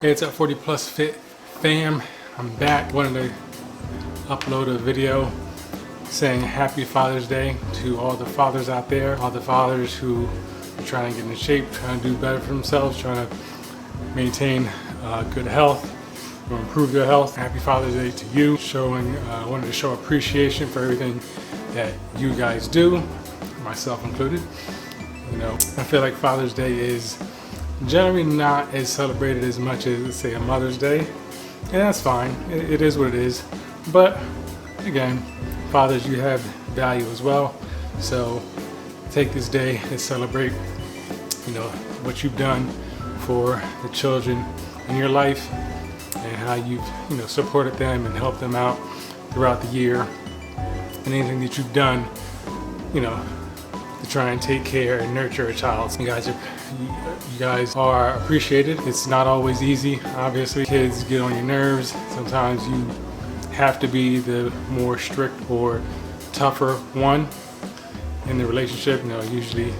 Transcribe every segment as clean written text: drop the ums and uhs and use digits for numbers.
Hey, it's up 40 Plus Fit fam. I'm back. Wanted to upload a video saying Happy Father's Day to all the fathers out there, all the fathers who are trying to get in shape, trying to do better for themselves, trying to maintain good health or improve their health. Happy Father's Day to you. Wanted to show appreciation for everything that you guys do, myself included. You know, I feel like Father's Day is generally not as celebrated as much as, let's say, a Mother's Day, and that's fine. It is what it is. But again, fathers, you have value as well. So take this day to celebrate, you know, what you've done for the children in your life and how you've, you know, supported them and helped them out throughout the year, and anything that you've done, you know, to try and take care and nurture a child. You guys are appreciated. It's not always easy. Obviously, kids get on your nerves. Sometimes you have to be the more strict or tougher one in the relationship. You know, usually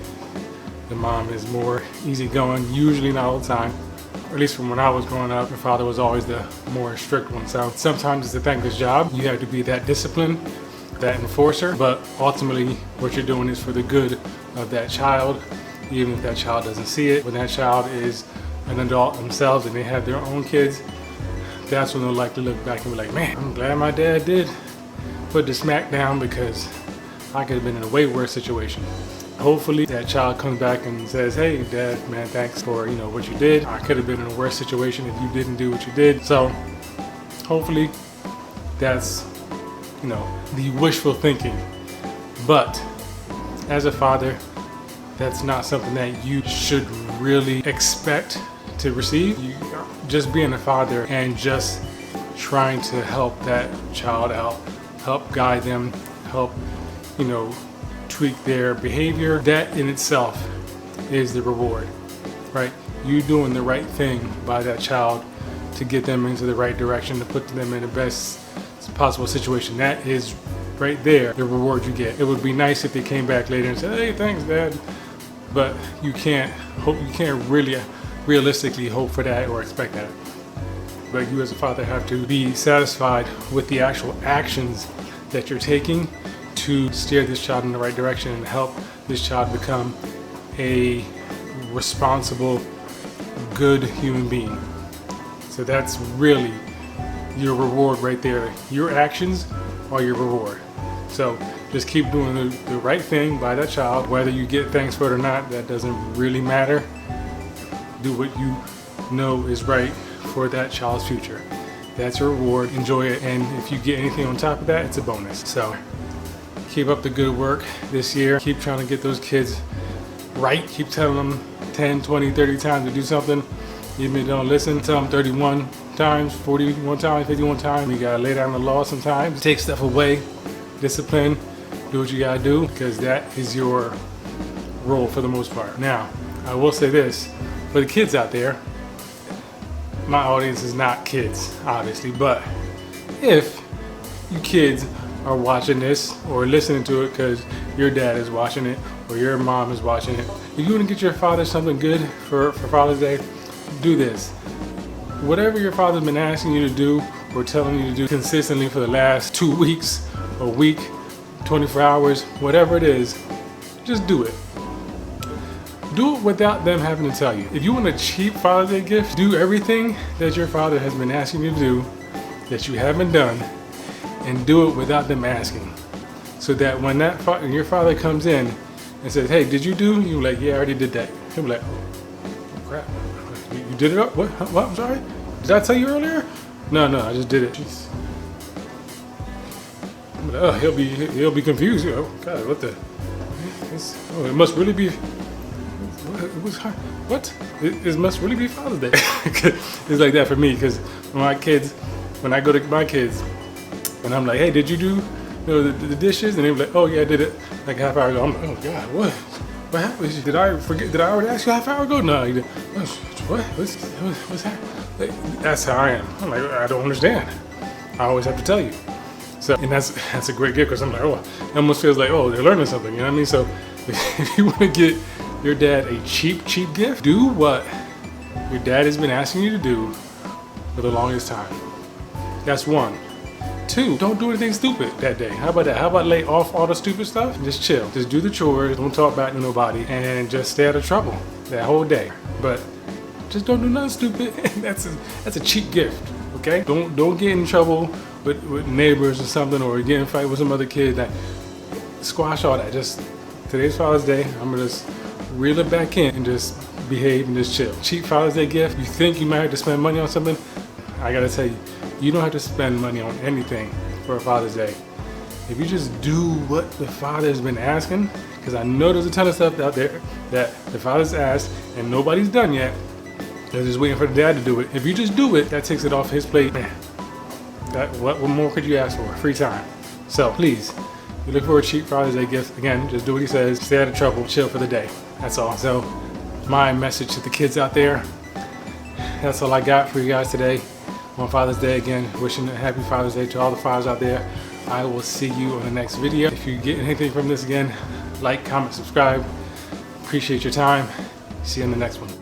the mom is more easygoing, usually not all the time. Or at least from when I was growing up, my father was always the more strict one. So sometimes it's a thankless job. You have to be that disciplined, that enforcer, but ultimately what you're doing is for the good of that child, even if that child doesn't see it. When that child is an adult themselves and they have their own kids, that's when they'll likely look back and be like, man, I'm glad my dad did put the smack down, because I could have been in a way worse situation. Hopefully that child comes back and says, hey dad, man, thanks for, you know, what you did. I could have been in a worse situation if you didn't do what you did. So hopefully that's, you know, the wishful thinking. But as a father, that's not something that you should really expect to receive. You just being a father and just trying to help that child out, help guide them, help, you know, tweak their behavior, that in itself is the reward, right? You doing the right thing by that child to get them into the right direction, to put them in the best possible situation. That is right there the reward you get. It would be nice if they came back later and said, hey, thanks dad, but you can't really realistically hope for that or expect that. But you as a father have to be satisfied with the actual actions that you're taking to steer this child in the right direction and help this child become a responsible, good human being. So that's really your reward right there. Your actions are your reward. So just keep doing the right thing by that child. Whether you get thanks for it or not, that doesn't really matter. Do what you know is right for that child's future. That's your reward. Enjoy it. And if you get anything on top of that, it's a bonus. So keep up the good work this year. Keep trying to get those kids right. Keep telling them 10, 20, 30 times to do something. Even if they don't listen, tell them 31 times, 41 times, 51 times. You gotta lay down the law sometimes. Take stuff away. Discipline. Do what you gotta do, because that is your role for the most part. Now, I will say this, for the kids out there, my audience is not kids, obviously, but if you kids are watching this or listening to it because your dad is watching it or your mom is watching it, if you want to get your father something good for Father's Day, do this. Whatever your father's been asking you to do or telling you to do consistently for the last 2 weeks, a week, 24 hours, whatever it is, just do it. Do it without them having to tell you. If you want a cheap Father's Day gift, do everything that your father has been asking you to do that you haven't done, and do it without them asking. So that when your father comes in and says, hey, did you do? You're like, yeah, I already did that. He'll be like, oh crap, you did it up? What? I'm sorry? Did I tell you earlier? No, I just did it. Jeez. Oh, he'll be confused. Oh God, what the? It must really be. What? It must really be Father's Day. It's like that for me, because when I go to my kids, and I'm like, hey, did you do, you know, the dishes? And they're like, oh yeah, I did it like a half hour ago. I'm like, oh God, what happened? Did I forget? Did I already ask you a half hour ago? No, you did. What's that? Like, that's how I am. I'm like, I don't understand. I always have to tell you. So, and that's a great gift, because I'm like, oh, it almost feels like, oh, they're learning something. You know what I mean? So if you want to get your dad a cheap gift, do what your dad has been asking you to do for the longest time. That's one. Two, don't do anything stupid that day. How about that? How about lay off all the stupid stuff and just chill? Just do the chores, don't talk back to nobody, and just stay out of trouble that whole day. But just don't do nothing stupid. That's a cheap gift, okay? Don't get in trouble with neighbors or something, or get in a fight with some other kid. That squash all that. Just today's Father's Day, I'm gonna just reel it back in and just behave and just chill. Cheap Father's Day gift. You think you might have to spend money on something? I gotta tell you, you don't have to spend money on anything for a Father's Day. If you just do what the Father's been asking, because I know there's a ton of stuff out there that the Father's asked and nobody's done yet. They're just waiting for the dad to do it. If you just do it, that takes it off his plate. What more could you ask for? Free time. So please, if you look for a cheap Father's Day gift, again, just do what he says. Stay out of trouble. Chill for the day. That's all. So my message to the kids out there, that's all I got for you guys today on Father's Day. Again, wishing a happy Father's Day to all the fathers out there. I will see you on the next video. If you get anything from this, again, like, comment, subscribe. Appreciate your time. See you in the next one.